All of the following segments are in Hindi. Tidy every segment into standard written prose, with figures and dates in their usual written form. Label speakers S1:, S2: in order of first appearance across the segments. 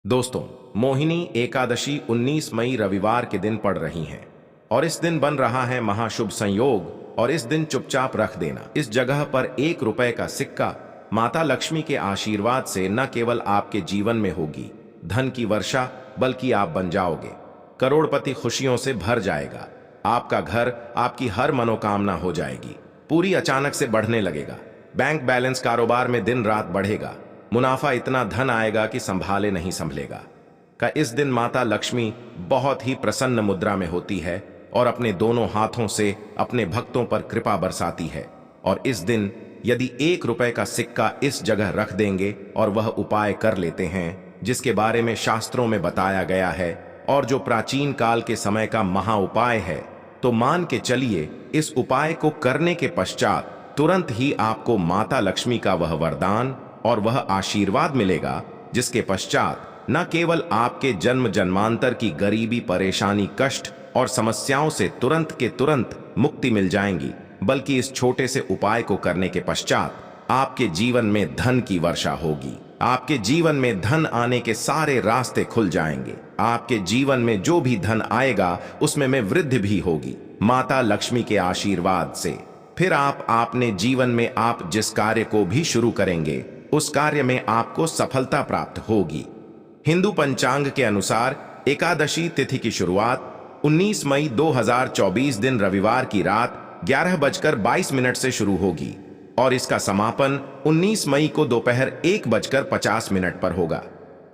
S1: दोस्तों, मोहिनी एकादशी 19 मई रविवार के दिन पड़ रही हैं और इस दिन बन रहा है महाशुभ संयोग। और इस दिन चुपचाप रख देना इस जगह पर 1 रुपए का सिक्का माता लक्ष्मी के आशीर्वाद से न केवल आपके जीवन में होगी धन की वर्षा, बल्कि आप बन जाओगे करोड़पति। खुशियों से भर जाएगा आपका घर, आपकी हर मनोकामना हो जाएगी पूरी, अचानक से बढ़ने लगेगा बैंक बैलेंस, कारोबार में दिन रात बढ़ेगा, मुनाफा इतना धन आएगा कि संभाले नहीं संभलेगा। का इस दिन माता लक्ष्मी बहुत ही प्रसन्न मुद्रा में होती है और अपने दोनों हाथों से अपने भक्तों पर कृपा बरसाती है। और इस दिन यदि 1 रुपए का सिक्का इस जगह रख देंगे और वह उपाय कर लेते हैं जिसके बारे में शास्त्रों में बताया गया है और जो प्राचीन काल के समय का महा उपाय है, तो मान के चलिए इस उपाय को करने के पश्चात तुरंत ही आपको माता लक्ष्मी का वह वरदान और वह आशीर्वाद मिलेगा जिसके पश्चात न केवल आपके जन्म जन्मांतर की गरीबी, परेशानी, कष्ट और समस्याओं से तुरंत के तुरंत मुक्ति मिल जाएंगी, बल्कि इस छोटे से उपाय को करने के पश्चात आपके जीवन में धन की वर्षा होगी। आपके जीवन में धन आने के सारे रास्ते खुल जाएंगे। आपके जीवन में जो भी धन आएगा उसमें में वृद्धि भी होगी माता लक्ष्मी के आशीर्वाद से। फिर आपने जीवन में आप जिस कार्य को भी शुरू करेंगे उस कार्य में आपको सफलता प्राप्त होगी। हिंदू पंचांग के अनुसार एकादशी तिथि की शुरुआत 19 मई 2024 दिन रविवार की रात 11:22 से शुरू होगी और इसका समापन 19 मई को दोपहर 1:50 पर होगा।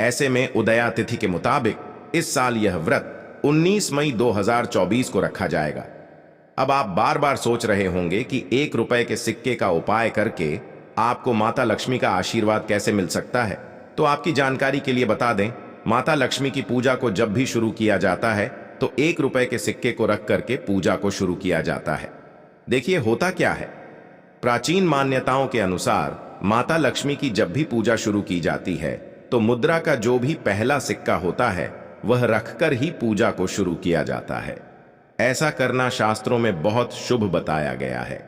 S1: ऐसे में उदया तिथि के मुताबिक इस साल यह व्रत 19 मई 2024 को रखा जाएगा। अब आप बार बार सोच रहे होंगे कि 1 रुपए के सिक्के का उपाय करके आपको माता लक्ष्मी का आशीर्वाद कैसे मिल सकता है। तो आपकी जानकारी के लिए बता दें, माता लक्ष्मी की पूजा को जब भी शुरू किया जाता है तो 1 रुपए के सिक्के को रख करके पूजा को शुरू किया जाता है। देखिए होता क्या है, प्राचीन मान्यताओं के अनुसार माता लक्ष्मी की जब भी पूजा शुरू की जाती है तो मुद्रा का जो भी पहला सिक्का होता है वह रखकर ही पूजा को शुरू किया जाता है। ऐसा करना शास्त्रों में बहुत शुभ बताया गया है।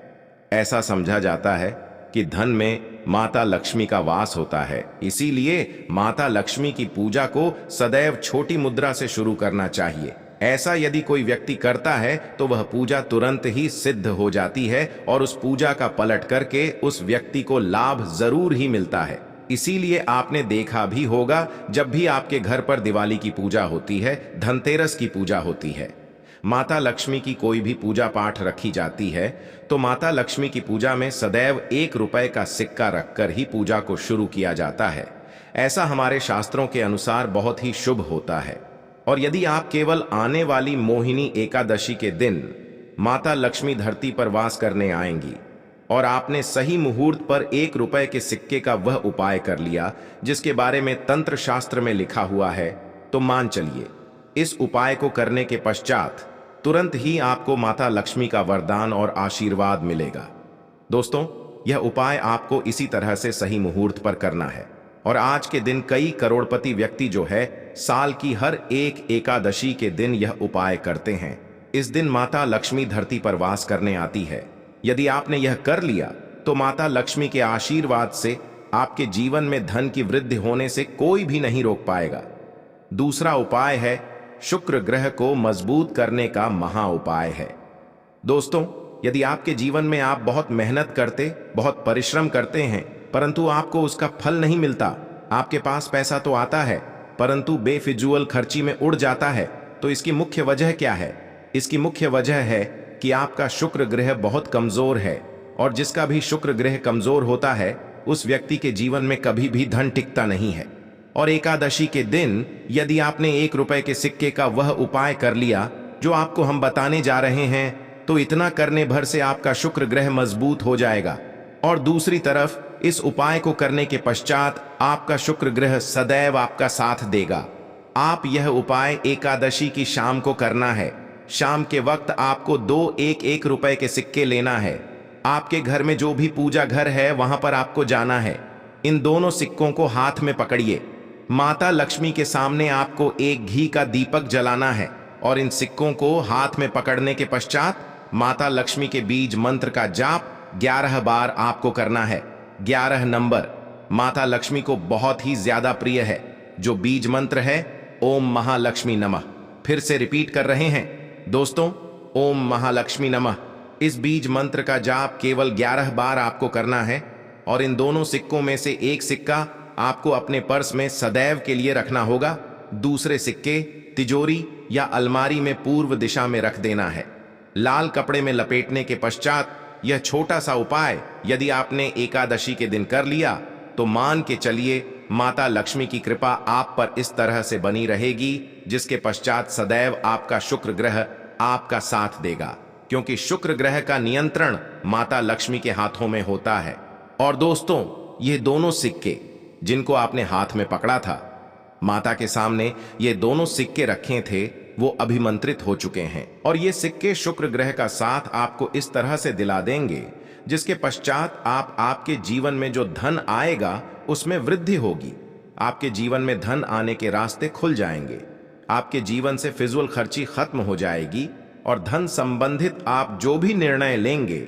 S1: ऐसा समझा जाता है कि धन में माता लक्ष्मी का वास होता है, इसीलिए माता लक्ष्मी की पूजा को सदैव छोटी मुद्रा से शुरू करना चाहिए। ऐसा यदि कोई व्यक्ति करता है तो वह पूजा तुरंत ही सिद्ध हो जाती है और उस पूजा का पलट करके उस व्यक्ति को लाभ जरूर ही मिलता है। इसीलिए आपने देखा भी होगा, जब भी आपके घर पर दिवाली की पूजा होती है, धनतेरस की पूजा होती है, माता लक्ष्मी की कोई भी पूजा पाठ रखी जाती है, तो माता लक्ष्मी की पूजा में सदैव 1 रुपए का सिक्का रखकर ही पूजा को शुरू किया जाता है। ऐसा हमारे शास्त्रों के अनुसार बहुत ही शुभ होता है। और यदि आप केवल आने वाली मोहिनी एकादशी के दिन माता लक्ष्मी धरती पर वास करने आएंगी और आपने सही मुहूर्त पर 1 रुपए के सिक्के का वह उपाय कर लिया जिसके बारे में तंत्र शास्त्र में लिखा हुआ है, तो मान चलिए इस उपाय को करने के पश्चात तुरंत ही आपको माता लक्ष्मी का वरदान और आशीर्वाद मिलेगा। दोस्तों, यह उपाय आपको इसी तरह से सही मुहूर्त पर करना है। और आज के दिन कई करोड़पति व्यक्ति जो है साल की हर एक एकादशी के दिन यह उपाय करते हैं। इस दिन माता लक्ष्मी धरती पर वास करने आती है। यदि आपने यह कर लिया तो माता लक्ष्मी के आशीर्वाद से आपके जीवन में धन की वृद्धि होने से कोई भी नहीं रोक पाएगा। दूसरा उपाय है शुक्र ग्रह को मजबूत करने का महा उपाय है। दोस्तों, यदि आपके जीवन में आप बहुत मेहनत करते, बहुत परिश्रम करते हैं, परंतु आपको उसका फल नहीं मिलता, आपके पास पैसा तो आता है परंतु बेफिजूल खर्ची में उड़ जाता है, तो इसकी मुख्य वजह क्या है? इसकी मुख्य वजह है कि आपका शुक्र ग्रह बहुत कमजोर है, और जिसका भी शुक्र ग्रह कमजोर होता है उस व्यक्ति के जीवन में कभी भी धन टिकता नहीं है। और एकादशी के दिन यदि आपने 1 रुपए के सिक्के का वह उपाय कर लिया जो आपको हम बताने जा रहे हैं, तो इतना करने भर से आपका शुक्र ग्रह मजबूत हो जाएगा। और दूसरी तरफ इस उपाय को करने के पश्चात आपका शुक्र ग्रह सदैव आपका साथ देगा। आप यह उपाय एकादशी की शाम को करना है। शाम के वक्त आपको 2 1 रुपए के सिक्के लेना है। आपके घर में जो भी पूजा घर है वहां पर आपको जाना है। इन दोनों सिक्कों को हाथ में पकड़िए। माता लक्ष्मी के सामने आपको एक घी का दीपक जलाना है और इन सिक्कों को हाथ में पकड़ने के पश्चात माता लक्ष्मी के बीज मंत्र का जाप 11 बार आपको करना है। 11 नंबर माता लक्ष्मी को बहुत ही ज्यादा प्रिय है जो बीज मंत्र है ओम महालक्ष्मी नमः। फिर से रिपीट कर रहे हैं दोस्तों, ओम महालक्ष्मी नमः। इस बीज मंत्र का जाप केवल 11 बार आपको करना है और इन दोनों सिक्कों में से एक सिक्का आपको अपने पर्स में सदैव के लिए रखना होगा। दूसरे सिक्के तिजोरी या अलमारी में पूर्व दिशा में रख देना है। लाल कपड़े में लपेटने के पश्चात यह छोटा सा उपाय यदि आपने एकादशी के दिन कर लिया तो मान के चलिए माता लक्ष्मी की कृपा आप पर इस तरह से बनी रहेगी, जिसके पश्चात सदैव आपका शुक्र ग्रह आपका साथ देगा, क्योंकि शुक्र ग्रह का नियंत्रण माता लक्ष्मी के हाथों में होता है। और दोस्तों, ये दोनों सिक्के जिनको आपने हाथ में पकड़ा था, माता के सामने ये दोनों सिक्के रखे थे, वो अभिमंत्रित हो चुके हैं और ये सिक्के शुक्र ग्रह का साथ आपको इस तरह से दिला देंगे, जिसके पश्चात आपके जीवन में जो धन आएगा उसमें वृद्धि होगी। आपके जीवन में धन आने के रास्ते खुल जाएंगे। आपके जीवन से फिजूल खर्ची खत्म हो जाएगी और धन संबंधित आप जो भी निर्णय लेंगे,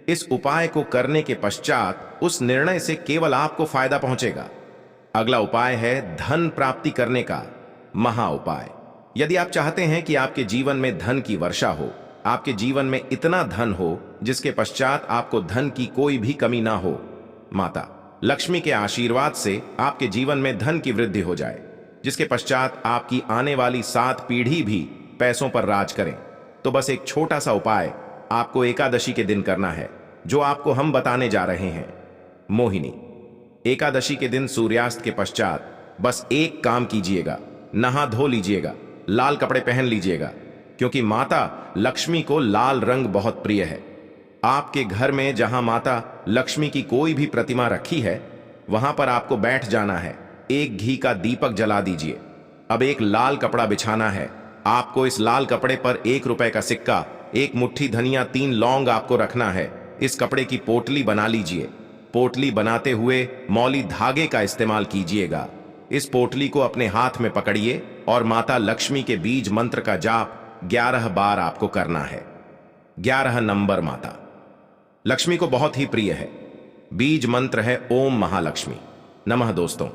S1: इस उपाय को करने के पश्चात उस निर्णय से केवल आपको फायदा पहुंचेगा। अगला उपाय है धन प्राप्ति करने का महा उपाय। यदि आप चाहते हैं कि आपके जीवन में धन की वर्षा हो, आपके जीवन में इतना धन हो जिसके पश्चात आपको धन की कोई भी कमी ना हो, माता लक्ष्मी के आशीर्वाद से आपके जीवन में धन की वृद्धि हो जाए, जिसके पश्चात आपकी आने वाली 7 पीढ़ी भी पैसों पर राज करें, तो बस एक छोटा सा उपाय आपको एकादशी के दिन करना है, जो आपको हम बताने जा रहे हैं। मोहिनी एकादशी के दिन सूर्यास्त के पश्चात बस एक काम कीजिएगा, नहा धो लीजिएगा, लाल कपड़े पहन लीजिएगा, क्योंकि माता लक्ष्मी को लाल रंग बहुत प्रिय है। आपके घर में जहां माता लक्ष्मी की कोई भी प्रतिमा रखी है, वहां पर आपको बैठ जाना है। एक घी का दीपक जला दीजिए। अब एक लाल कपड़ा बिछाना है। आपको इस लाल कपड़े पर 1 रुपए का सिक्का, 1 मुट्ठी धनिया, 3 लौंग आपको रखना है। इस कपड़े की पोटली बना लीजिए। पोटली बनाते हुए मौली धागे का इस्तेमाल कीजिएगा। इस पोटली को अपने हाथ में पकड़िए और माता लक्ष्मी के बीज मंत्र का जाप 11 बार आपको करना है। 11 नंबर माता लक्ष्मी को बहुत ही प्रिय है। बीज मंत्र है ओम महालक्ष्मी नमः। दोस्तों,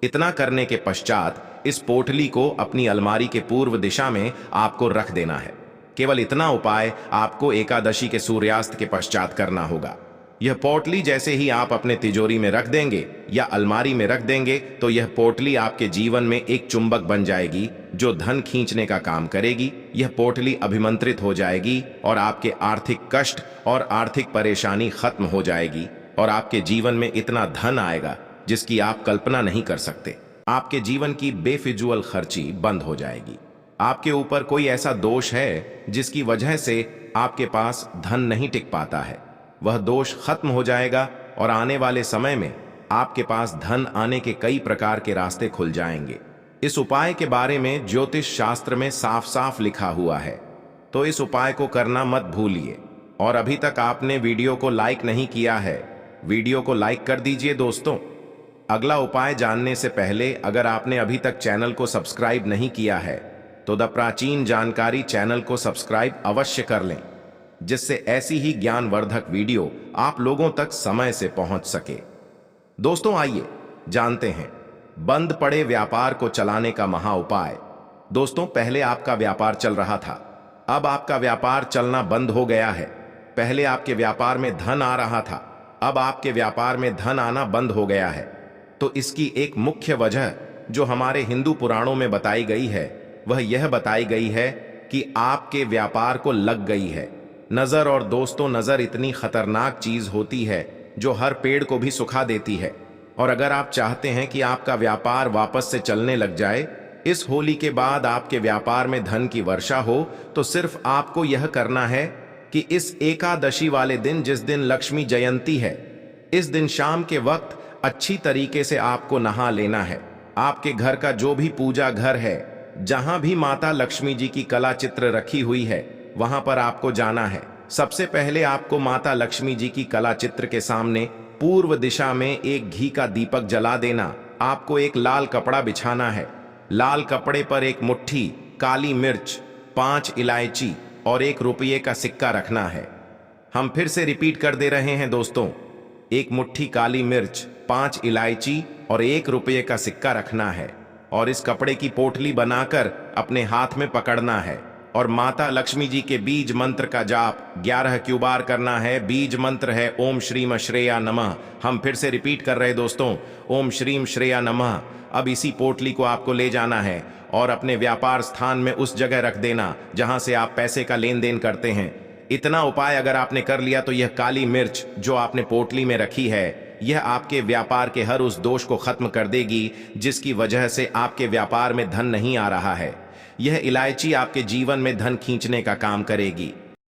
S1: इतना करने के पश्चात इस पोटली को अपनी अलमारी के पूर्व दिशा में आपको रख देना है। केवल इतना उपाय आपको एकादशी के सूर्यास्त के पश्चात करना होगा। यह पोटली जैसे ही आप अपने तिजोरी में रख देंगे या अलमारी में रख देंगे, तो यह पोटली आपके जीवन में एक चुंबक बन जाएगी जो धन खींचने का काम करेगी। यह पोटली अभिमंत्रित हो जाएगी और आपके आर्थिक कष्ट और आर्थिक परेशानी खत्म हो जाएगी और आपके जीवन में इतना धन आएगा जिसकी आप कल्पना नहीं कर सकते। आपके जीवन की बेफिजूल खर्ची बंद हो जाएगी। आपके ऊपर कोई ऐसा दोष है जिसकी वजह से आपके पास धन नहीं टिक पाता है, वह दोष खत्म हो जाएगा और आने वाले समय में आपके पास धन आने के कई प्रकार के रास्ते खुल जाएंगे। इस उपाय के बारे में ज्योतिष शास्त्र में साफ साफ लिखा हुआ है, तो इस उपाय को करना मत भूलिए। और अभी तक आपने वीडियो को लाइक नहीं किया है, वीडियो को लाइक कर दीजिए दोस्तों। अगला उपाय जानने से पहले अगर आपने अभी तक चैनल को सब्सक्राइब नहीं किया है तो द प्राचीन जानकारी चैनल को सब्सक्राइब अवश्य कर लें, जिससे ऐसी ही ज्ञानवर्धक वीडियो आप लोगों तक समय से पहुंच सके। दोस्तों, आइए जानते हैं बंद पड़े व्यापार को चलाने का महा उपाय। दोस्तों, पहले आपका व्यापार चल रहा था, अब आपका व्यापार चलना बंद हो गया है। पहले आपके व्यापार में धन आ रहा था, अब आपके व्यापार में धन आना बंद हो गया है। तो इसकी एक मुख्य वजह जो हमारे हिंदू पुराणों में बताई गई है, वह यह बताई गई है कि आपके व्यापार को लग गई है नजर। और दोस्तों, नजर इतनी खतरनाक चीज होती है जो हर पेड़ को भी सुखा देती है। और अगर आप चाहते हैं कि आपका व्यापार वापस से चलने लग जाए, इस होली के बाद आपके व्यापार में धन की वर्षा हो, तो सिर्फ आपको यह करना है कि इस एकादशी वाले दिन, जिस दिन लक्ष्मी जयंती है, इस दिन शाम के वक्त अच्छी तरीके से आपको नहा लेना है। आपके घर का जो भी पूजा घर है, जहां भी माता लक्ष्मी जी की कला चित्र रखी हुई है, वहां पर आपको जाना है। सबसे पहले आपको माता लक्ष्मी जी की कला चित्र के सामने पूर्व दिशा में एक घी का दीपक जला देना। आपको एक लाल कपड़ा बिछाना है। लाल कपड़े पर 1 मुट्ठी काली मिर्च, 5 इलायची और 1 रुपये का सिक्का रखना है। हम फिर से रिपीट कर दे रहे हैं दोस्तों, 1 मुट्ठी काली मिर्च, 5 इलायची और 1 रुपये का सिक्का रखना है। और इस कपड़े की पोटली बनाकर अपने हाथ में पकड़ना है और माता लक्ष्मी जी के बीज मंत्र का जाप 11 क्यों बार करना है। बीज मंत्र है ओम श्रीम श्रेया नमः। हम फिर से रिपीट कर रहे दोस्तों, ओम श्रीम श्रेया नमः। अब इसी पोटली को आपको ले जाना है और अपने व्यापार स्थान में उस जगह रख देना जहां से आप पैसे का लेन देन करते हैं। इतना उपाय अगर आपने कर लिया तो यह काली मिर्च जो आपने पोटली में रखी है, यह आपके व्यापार के हर उस दोष को खत्म कर देगी जिसकी वजह से आपके व्यापार में धन नहीं आ रहा है। यह इलायची आपके जीवन में धन खींचने का काम करेगी।